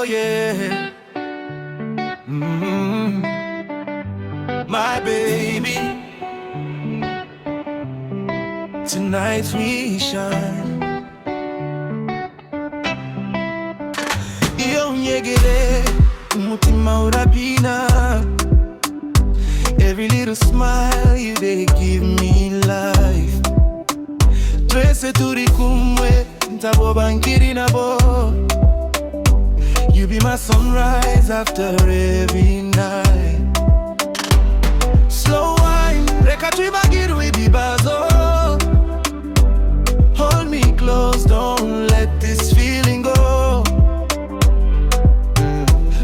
yeah. My baby, tonight we shine. Iyo unyegere umutima urapina. Every little smile you they give me life. Twese turi kumwe ntaboba nkiri nabo. You be my sunrise after every night. Slow wine, reka tuibagiru ibibazo. Hold me close, don't let this feeling go.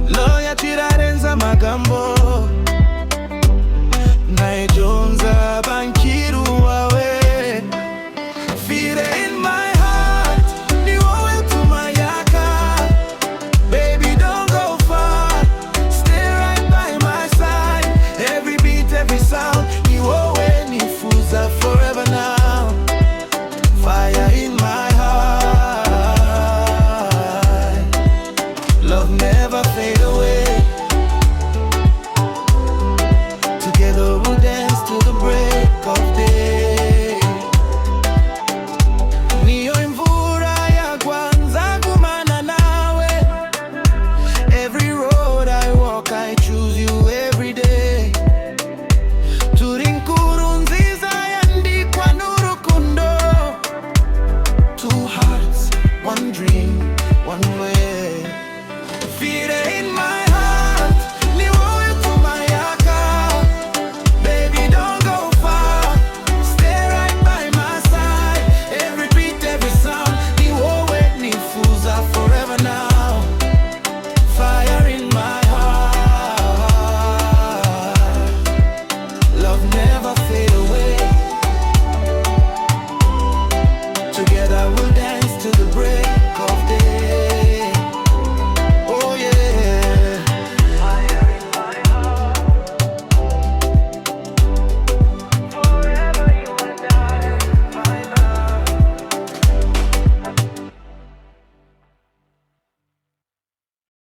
Loyalty irarenza amagambo. Naijonza bankiru wawe. Fire